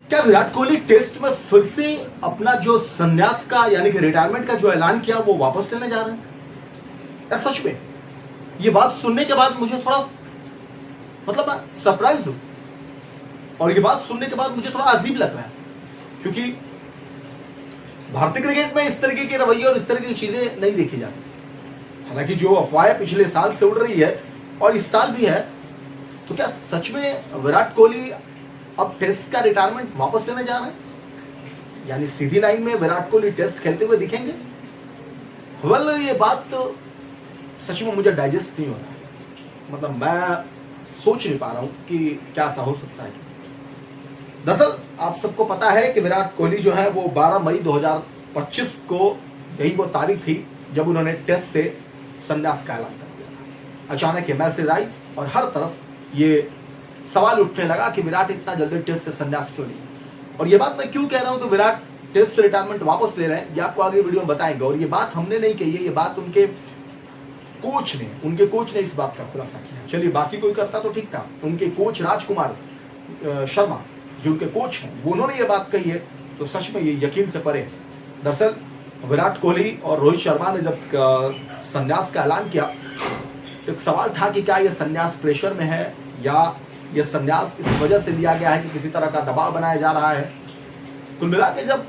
क्या विराट कोहली टेस्ट में फिर से अपना जो संन्यास का यानी कि रिटायरमेंट का जो ऐलान किया वो वापस लेने जा रहे हैं? यार सच में ये बात सुनने के बाद मुझे थोड़ा मतलब मैं सरप्राइज हूं, और ये बात सुनने के बाद मुझे थोड़ा अजीब लग रहा है, क्योंकि भारतीय क्रिकेट में इस तरीके के रवैये और इस तरीके की चीजें नहीं देखी जाती। हालांकि जो अफवाहें पिछले साल से उड़ रही है और इस साल भी है, तो क्या सच में विराट कोहली अब टेस्ट का रिटायरमेंट वापस लेने जा रहे हैं? यानी सीधी लाइन में विराट कोहली टेस्ट खेलते हुए दिखेंगे? वेल, ये बात तो सच में मुझे डाइजेस्ट नहीं हो रहा है। मतलब मैं सोच नहीं पा रहा हूं कि क्या ऐसा हो सकता है। दरअसल आप सबको पता है कि विराट कोहली जो है वो 12 मई 2025 को यही वो तारीख थी जब उन्होंने टेस्ट से संन्यास का ऐलान कर दिया। अचानक ये मैसेज आई और हर तरफ ये सवाल उठने लगा कि विराट इतना जल्दी टेस्ट से संन्यास क्यों लिया। और ये बात मैं क्यों कह रहा हूं कि विराट टेस्ट से रिटायरमेंट वापस ले रहे हैं, ये आपको आगे वीडियो में बताएंगे। और ये बात हमने नहीं कही है, ये बात उनके कोच ने इस बात का खुलासा किया। चलिए, बाकी कोई करता तो ठीक था। उनके कोच राजकुमार शर्मा जो उनके कोच हैं, वो उन्होंने ये बात कही है, तो सच में ये यकीन से परे। दरअसल विराट कोहली और रोहित शर्मा ने जब संन्यास का ऐलान किया, तो एक सवाल था कि क्या ये संन्यास प्रेशर में है या ये संन्यास इस वजह से लिया गया है कि किसी तरह का दबाव बनाया जा रहा है। कुल मिला के जब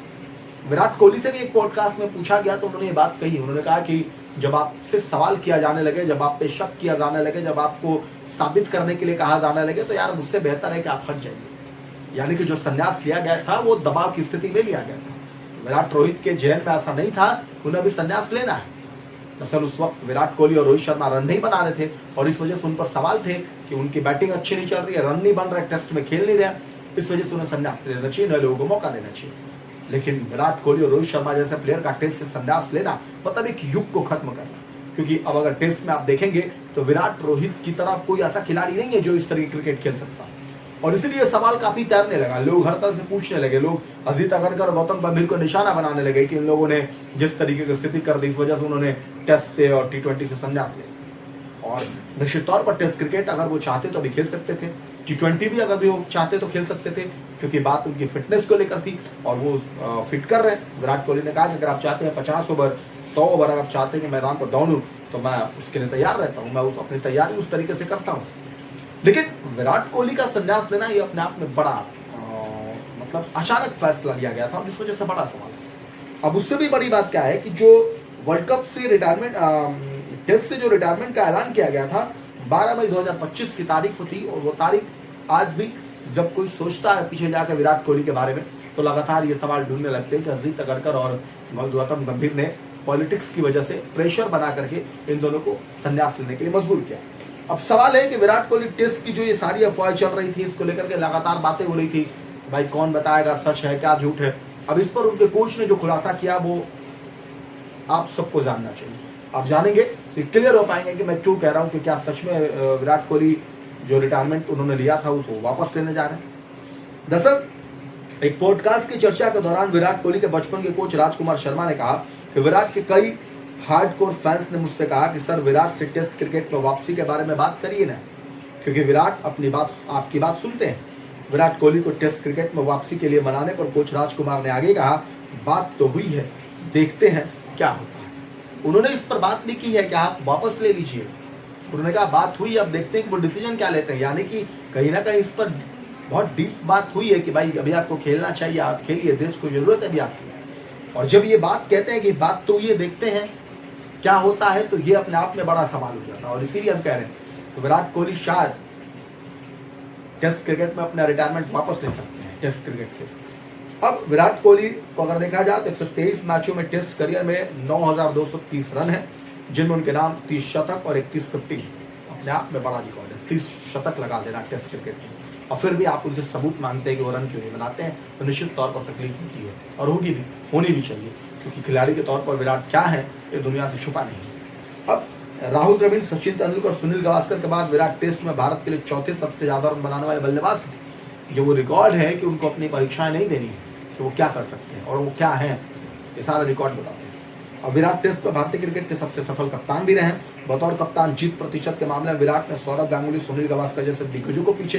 विराट कोहली से भी एक पॉडकास्ट में पूछा गया तो उन्होंने ये बात कही। उन्होंने कहा कि जब आपसे सवाल किया जाने लगे, जब आप पे शक किया जाने लगे, जब आपको साबित करने के लिए कहा जाने लगे, तो यार मुझसे बेहतर है कि आप हट जाइए। यानी कि जो संन्यास लिया गया था वो दबाव की स्थिति में लिया गया था। विराट रोहित के जहन में ऐसा नहीं था कि उन्हें अभी संन्यास लेना है। दरअसल उस वक्त विराट कोहली और रोहित शर्मा रन नहीं बना रहे थे और इस वजह से उन पर सवाल थे कि उनकी बैटिंग अच्छी नहीं चल रही है, रन नहीं बन रहा है, टेस्ट में खेल नहीं रहा, इस वजह से उन्हें संन्यास लेना चाहिए, नए लोगों को मौका देना चाहिए। लेकिन विराट कोहली और रोहित शर्मा जैसे प्लेयर का टेस्ट से संन्यास लेना मतलब एक युग को खत्म करना। क्योंकि अब अगर टेस्ट में आप देखेंगे तो विराट रोहित की तरह कोई ऐसा खिलाड़ी नहीं है जो इस तरह की क्रिकेट खेल सकता। और इसीलिए सवाल काफी तैरने लगा, लोग हर तरह से पूछने लगे, लोग अजीत अगरकर और गौतम गंभीर को निशाना बनाने लगे कि इन लोगों ने जिस तरीके की स्थिति कर दी, इस वजह से उन्होंने टेस्ट से और T20 से संन्यास लिया। और निश्चित तौर पर टेस्ट क्रिकेट अगर वो चाहते तो अभी खेल सकते थे, T20 भी अगर भी वो चाहते तो खेल सकते थे, क्योंकि बात उनकी फिटनेस को लेकर थी और वो फिट कर रहे हैं। विराट कोहली ने कहा कि अगर आप चाहते हैं 50 ओवर 100 ओवर अगर आप चाहते हैं कि मैदान पर दौड़ूं तो मैं उसके लिए तैयार रहता हूँ, मैं अपनी तैयारी उस तरीके से करता हूँ। लेकिन विराट कोहली का संन्यास लेना ये अपने आप में बड़ा मतलब अचानक फैसला लिया गया था और इस वजह से बड़ा सवाल है। अब उससे भी बड़ी बात क्या है कि जो वर्ल्ड कप से रिटायरमेंट टेस्ट से जो रिटायरमेंट का ऐलान किया गया था 12 मई 2025 की तारीख थी, और वो तारीख आज भी जब कोई सोचता है पीछे जाकर विराट कोहली के बारे में तो लगातार ये सवाल ढूंढने लगते हैं कि अजीत अगरकर और गौतम गंभीर ने पॉलिटिक्स की वजह से प्रेशर बना करके इन दोनों को संन्यास लेने के लिए मजबूर किया। अब सवाल है कि विराट कोहली टेस्ट की जो ये सारी अफवाहें चल रही थी, इसको लेकर के लगातार बातें हो रही थी, भाई कौन बताएगा सच है क्या झूठ है। अब इस पर उनके कोच ने जो खुलासा किया वो आप सबको जानना चाहिए। आप जानेंगे तो क्लियर हो पाएंगे कि मैं क्यों कह रहा हूं कि क्या सच में विराट कोहली जो रिटायरमेंट उन्होंने लिया था उसको वापस लेने जा रहे हैं। दरअसल एक पॉडकास्ट की चर्चा के दौरान विराट कोहली के बचपन के कोच राजकुमार शर्मा ने कहा कि विराट के कई हार्डकोर फैंस ने मुझसे कहा कि सर विराट से टेस्ट क्रिकेट में वापसी के बारे में बात करिए ना, क्योंकि विराट आपकी बात सुनते हैं। विराट कोहली को टेस्ट क्रिकेट में वापसी के लिए मनाने पर कोच राजकुमार ने आगे कहा, बात तो हुई है, देखते हैं क्या होता है। उन्होंने इस पर बात भी की है कि आप वापस ले लीजिए। उन्होंने कहा बात हुई, अब देखते हैं कि वो डिसीजन क्या लेते हैं। यानी कि कहीं ना कहीं इस पर बहुत डीप बात हुई है कि भाई अभी आपको खेलना चाहिए, आप खेलिए, देश को जरूरत है अभी आपकी। और जब ये बात कहते हैं कि बात तो ये देखते हैं क्या होता है, तो ये अपने आप में बड़ा सवाल हो जाता है। और इसीलिए हम कह रहे हैं तो विराट कोहली शायद टेस्ट क्रिकेट में अपना रिटायरमेंट वापस ले सकते हैं टेस्ट क्रिकेट से। अब विराट कोहली को अगर देखा जाए तो 123 मैचों में टेस्ट करियर में 9,230 रन है, जिनमें उनके नाम 30 शतक और 31 50 अपने आप में बड़ा रिकॉर्ड है। 30 शतक लगा देना टेस्ट क्रिकेट में, और फिर भी आप उनसे सबूत मांगते हैं कि वो रन क्यों नहीं बनाते हैं, तो निश्चित तौर पर तकलीफ होती है और होगी भी, होनी भी चाहिए, क्योंकि खिलाड़ी के तौर पर विराट क्या है ये दुनिया से छुपा नहीं है। अब राहुल द्रविड़, सचिन तेंदुलकर, सुनील गावस्कर के बाद विराट टेस्ट में भारत के लिए चौथे सबसे ज्यादा रन बनाने वाले बल्लेबाज हैं। जो वो रिकॉर्ड है कि उनको अपनी परीक्षाएं नहीं देनी है, तो वो क्या कर सकते हैं और वो क्या है, ये सारा रिकॉर्ड बताते हैं। और विराट टेस्ट पर भारतीय क्रिकेट के सबसे सफल कप्तान भी रहे। बतौर कप्तान जीत प्रतिशत के मामले में विराट ने सौरव गांगुली, सुनील गावस्कर जैसे दिग्गजों को पीछे